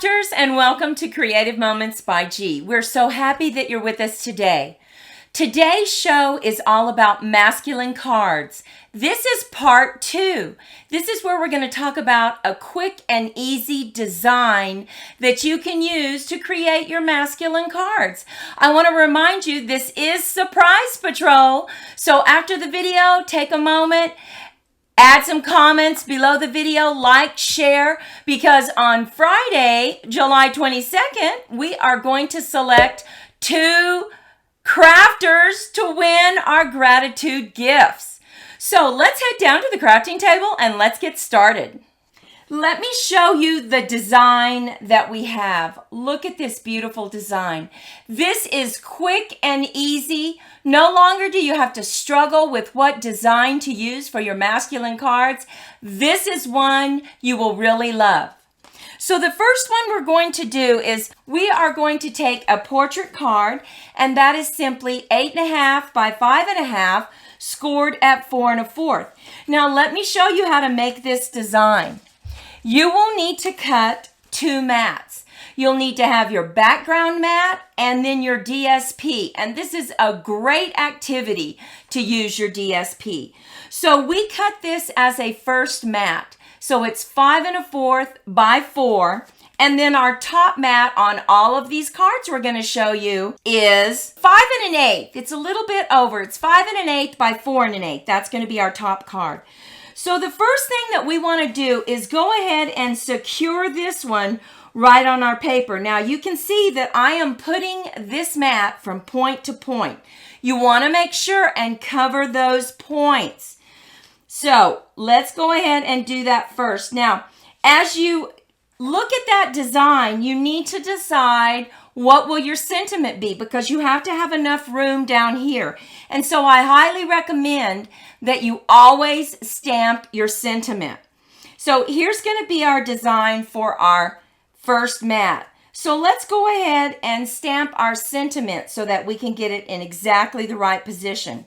crafters, and welcome to Creative Moments by G. We're so happy that you're with us today. Today's show is all about masculine cards. This is part 2. This is where we're going to talk about a quick and easy design that you can use to create your masculine cards. I want to remind you this is Surprise Patrol. So after the video, take a moment. Add some comments below the video, like, share, because on Friday, July 22nd, we are going to select 2 crafters to win our gratitude gifts. So let's head down to the crafting table and let's get started. Let me show you the design that we have. Look at this beautiful design. This is quick and easy. No longer do you have to struggle with what design to use for your masculine cards. This is one you will really love. So the first one we're going to do is we are going to take a portrait card, and that is simply 8.5 by 5.5 scored at 4 1/4. Now let me show you how to make this design. You will need to cut 2 mats. You'll need to have your background mat and then your DSP. And this is a great activity to use your DSP. So we cut this as a first mat. So it's 5 1/4 by 4. And then our top mat on all of these cards we're going to show you is 5 1/8. It's a little bit over. It's 5 1/8 by 4 1/8. That's going to be our top card. So the first thing that we want to do is go ahead and secure this one right on our paper. Now you can see that I am putting this mat from point to point. You want to make sure and cover those points. So let's go ahead and do that first. Now, as you look at that design, you need to decide what will your sentiment be, because you have to have enough room down here. And so I highly recommend that you always stamp your sentiment. So here's going to be our design for our first mat. So let's go ahead and stamp our sentiment so that we can get it in exactly the right position.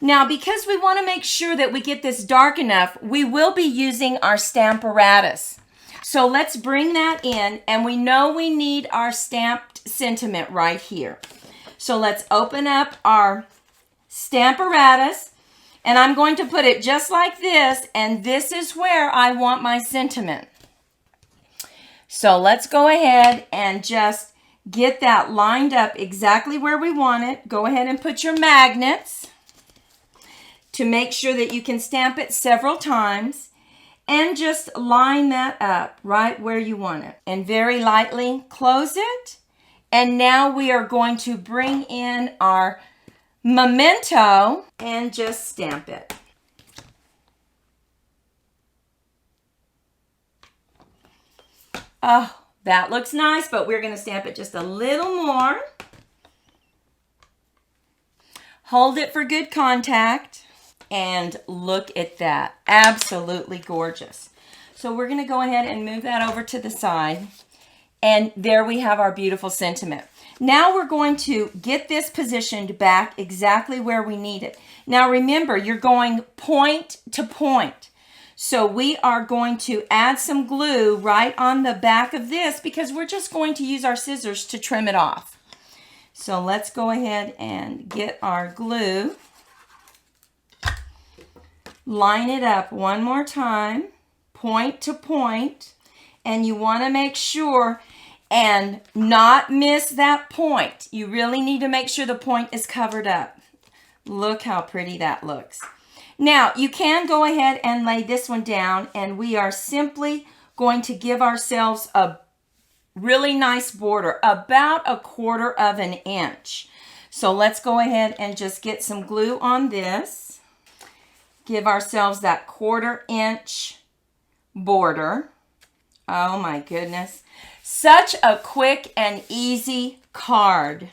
Now, because we want to make sure that we get this dark enough, we will be using our stamparatus. So let's bring that in, and we know we need our stamped sentiment right here. So let's open up our stamparatus, and I'm going to put it just like this, and this is where I want my sentiment. So let's go ahead and just get that lined up exactly where we want it. Go ahead and put your magnets to make sure that you can stamp it several times. And just line that up right where you want it. And very lightly close it. And now we are going to bring in our memento and just stamp it. Oh, that looks nice, but we're going to stamp it just a little more. Hold it for good contact. And look at that. Absolutely gorgeous. So we're going to go ahead and move that over to the side. And there we have our beautiful sentiment. Now we're going to get this positioned back exactly where we need it. Now remember, you're going point to point. So we are going to add some glue right on the back of this because we're just going to use our scissors to trim it off. So let's go ahead and get our glue. Line it up one more time, point to point, and you want to make sure and not miss that point. You really need to make sure the point is covered up. Look how pretty that looks. Now, you can go ahead and lay this one down, and we are simply going to give ourselves a really nice border, about 1/4 inch. So let's go ahead and just get some glue on this. Give ourselves that 1/4 inch border. Oh my goodness. Such a quick and easy card.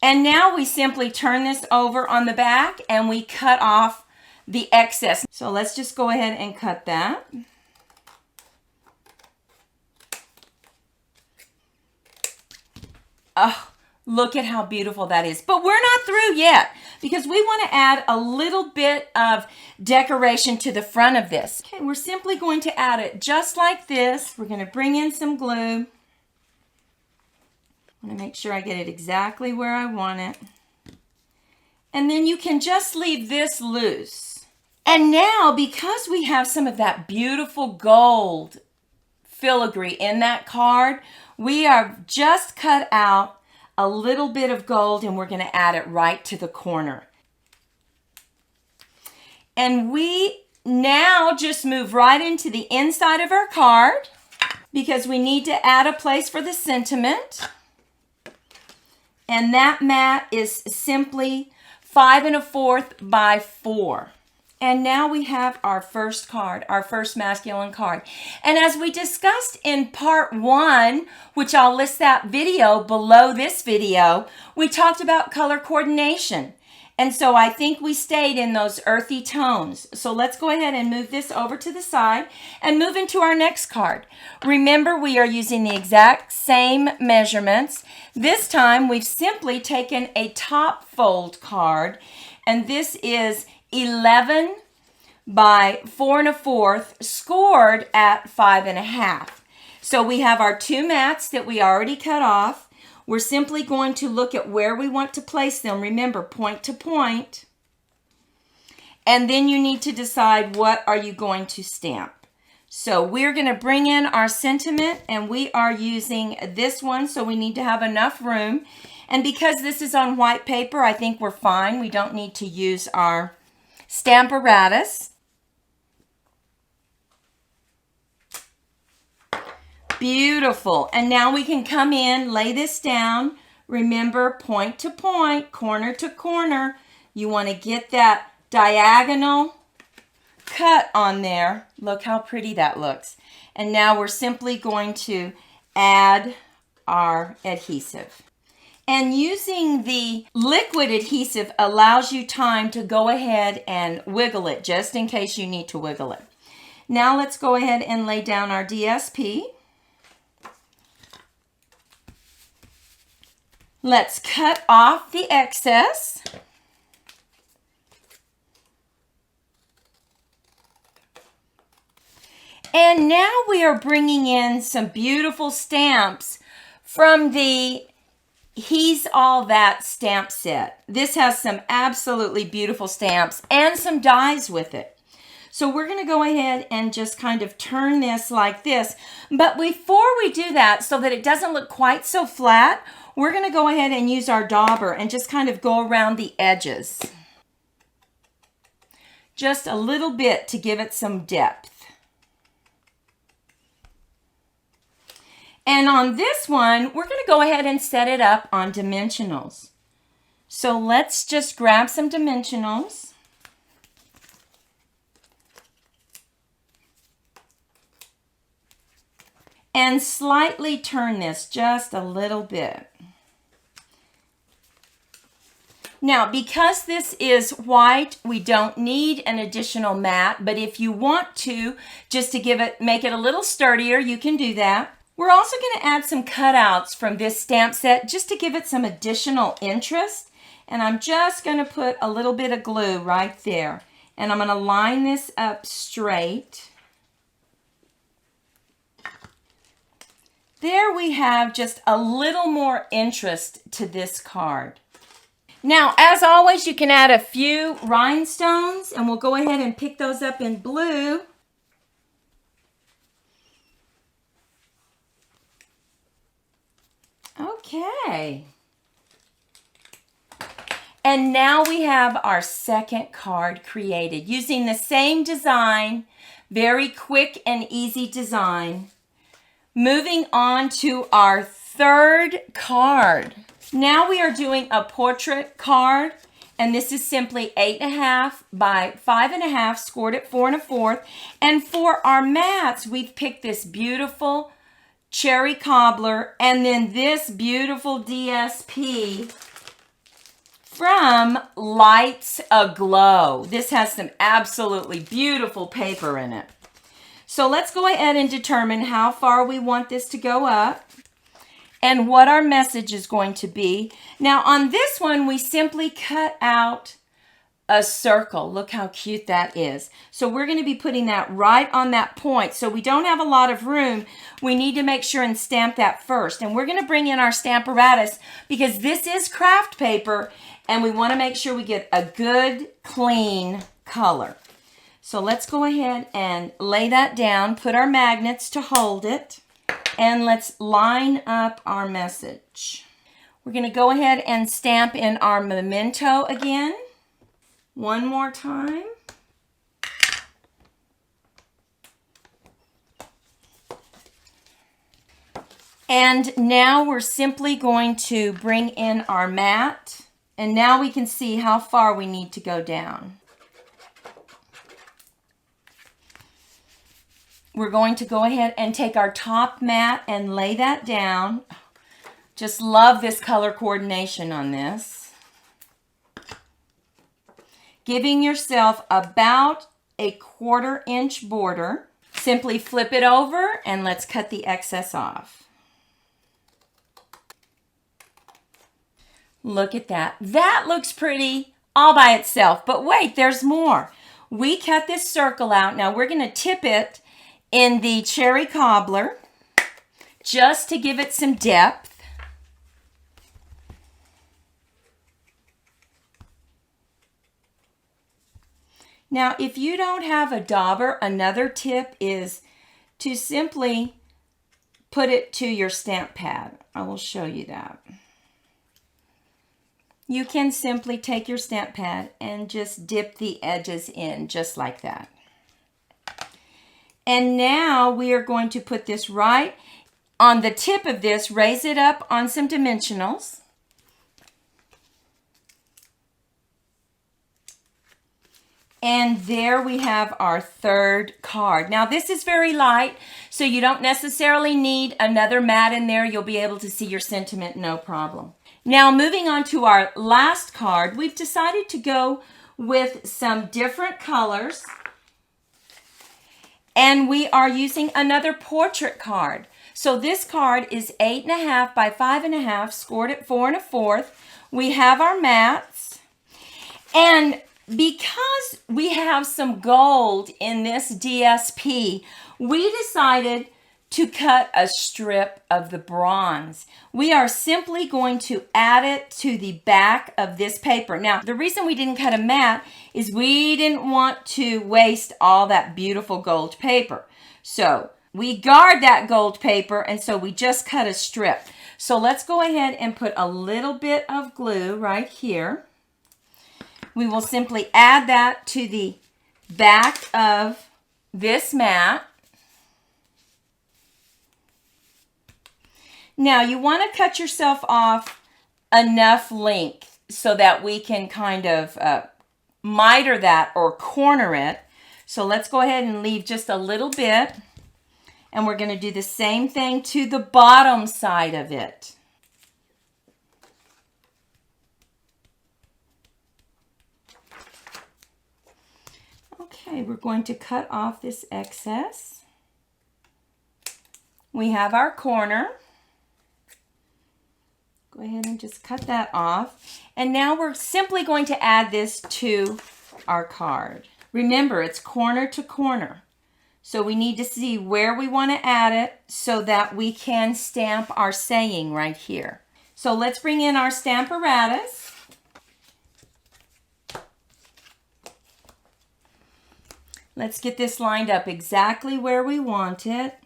And now we simply turn this over on the back and we cut off the excess. So let's just go ahead and cut that. Oh, Look at how beautiful that is. But we're not through yet because we want to add a little bit of decoration to the front of this. Okay, we're simply going to add it just like this. We're going to bring in some glue. I want to make sure I get it exactly where I want it. And then you can just leave this loose. And now, because we have some of that beautiful gold filigree in that card, we are just cut out a little bit of gold and we're going to add it right to the corner. And we now just move right into the inside of our card because we need to add a place for the sentiment. And that mat is simply 5 1/4 by 4. And now we have our first card, our first masculine card. And as we discussed in part 1, which I'll list that video below this video, we talked about color coordination. And so I think we stayed in those earthy tones. So let's go ahead and move this over to the side and move into our next card. Remember, we are using the exact same measurements. This time we've simply taken a top fold card, and this is 11 by 4 1/4 scored at 5 1/2. So we have our 2 mats that we already cut off. We're simply going to look at where we want to place them. Remember, point to point. And then you need to decide what are you going to stamp. So we're going to bring in our sentiment, and we are using this one, so we need to have enough room. And because this is on white paper, I think we're fine. We don't need to use our Stamparatus. Beautiful. And now we can come in, lay this down. Remember, point to point, corner to corner. You want to get that diagonal cut on there. Look how pretty that looks. And now we're simply going to add our adhesive. And using the liquid adhesive allows you time to go ahead and wiggle it, just in case you need to wiggle it. Now let's go ahead and lay down our DSP. Let's cut off the excess. And now we are bringing in some beautiful stamps from the He's All That stamp set. This has some absolutely beautiful stamps and some dies with it. So we're going to go ahead and just kind of turn this like this. But before we do that, so that it doesn't look quite so flat, we're going to go ahead and use our dauber and just kind of go around the edges. Just a little bit to give it some depth. And on this one, we're going to go ahead and set it up on dimensionals. So let's just grab some dimensionals. And slightly turn this just a little bit. Now, because this is white, we don't need an additional mat, but if you want to, just to make it a little sturdier, you can do that. We're also going to add some cutouts from this stamp set just to give it some additional interest. And I'm just going to put a little bit of glue right there. And I'm going to line this up straight. There we have just a little more interest to this card. Now, as always, you can add a few rhinestones, and we'll go ahead and pick those up in blue. Okay. And now we have our second card created using the same design, very quick and easy design. Moving on to our third card. Now we are doing a portrait card, and this is simply 8 1/2 by 5 1/2 scored at 4 1/4. And for our mats, we've picked this beautiful cherry cobbler and then this beautiful DSP from Lights Aglow. This has some absolutely beautiful paper in it. So let's go ahead and determine how far we want this to go up. and what our message is going to be. Now on this one, we simply cut out a circle. Look how cute that is. So we're going to be putting that right on that point. So we don't have a lot of room. We need to make sure and stamp that first. And we're going to bring in our stamparatus because this is craft paper and we want to make sure we get a good, clean color. So let's go ahead and lay that down, put our magnets to hold it, and let's line up our message. We're going to go ahead and stamp in our memento again. One more time. And now we're simply going to bring in our mat. And now we can see how far we need to go down. We're going to go ahead and take our top mat and lay that down. Just love this color coordination on this. Giving yourself about a 1/4 inch border. Simply flip it over and let's cut the excess off. Look at that. That looks pretty all by itself, but wait, there's more. We cut this circle out. Now we're going to tip it in the cherry cobbler just to give it some depth. Now, if you don't have a dauber, another tip is to simply put it to your stamp pad. I will show you that. You can simply take your stamp pad and just dip the edges in just like that. And now we are going to put this right on the tip of this, raise it up on some dimensionals. And there we have our third card. Now this is very light, so you don't necessarily need another mat in there. You'll be able to see your sentiment no problem. Now moving on to our last card, we've decided to go with some different colors. And we are using another portrait card. So this card is 8.5 by 5.5, scored at 4 1/4. We have our mats. And because we have some gold in this DSP, we decided to cut a strip of the bronze. We are simply going to add it to the back of this paper. Now, the reason we didn't cut a mat is we didn't want to waste all that beautiful gold paper. So we guard that gold paper, and so we just cut a strip. So let's go ahead and put a little bit of glue right here. We will simply add that to the back of this mat. Now you want to cut yourself off enough length so that we can kind of miter that or corner it. So let's go ahead and leave just a little bit. And we're going to do the same thing to the bottom side of it. Okay, we're going to cut off this excess. We have our corner. Go ahead and just cut that off. And now we're simply going to add this to our card. Remember, it's corner to corner. So we need to see where we want to add it so that we can stamp our saying right here. So let's bring in our stamparatus. Let's get this lined up exactly where we want it.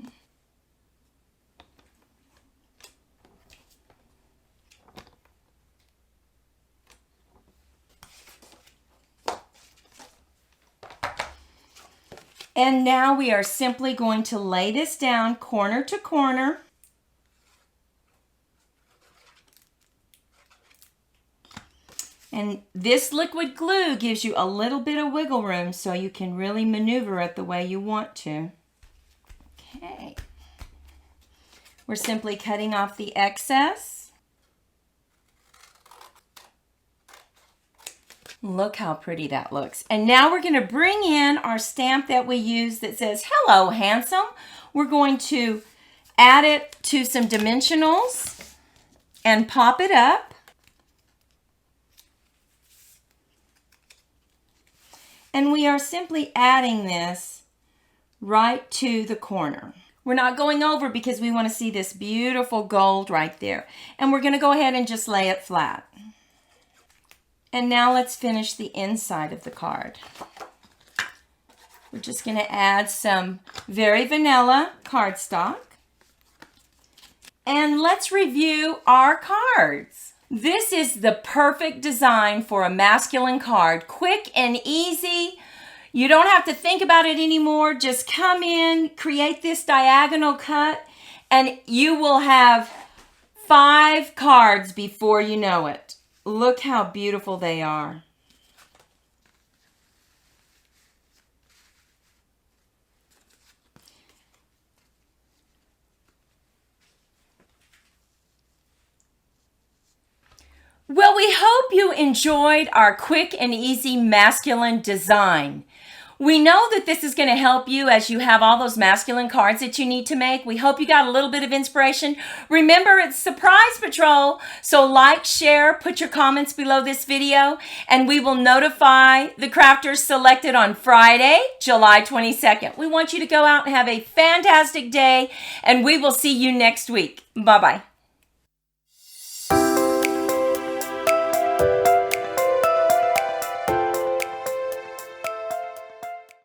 And now we are simply going to lay this down corner to corner. And this liquid glue gives you a little bit of wiggle room so you can really maneuver it the way you want to. Okay. We're simply cutting off the excess. Look how pretty that looks. And now we're going to bring in our stamp that we use that says, "Hello, handsome." We're going to add it to some dimensionals. and pop it up. And we are simply adding this right to the corner. We're not going over because we want to see this beautiful gold right there. And we're going to go ahead and just lay it flat. And now let's finish the inside of the card. We're just going to add some very vanilla cardstock. And let's review our cards. This is the perfect design for a masculine card. Quick and easy. You don't have to think about it anymore. Just come in, create this diagonal cut, and you will have 5 cards before you know it. Look how beautiful they are. Well, we hope you enjoyed our quick and easy masculine design. We know that this is going to help you as you have all those masculine cards that you need to make. We hope you got a little bit of inspiration. Remember, it's Surprise Patrol, so like, share, put your comments below this video, and we will notify the crafters selected on Friday, July 22nd. We want you to go out and have a fantastic day, and we will see you next week. Bye-bye.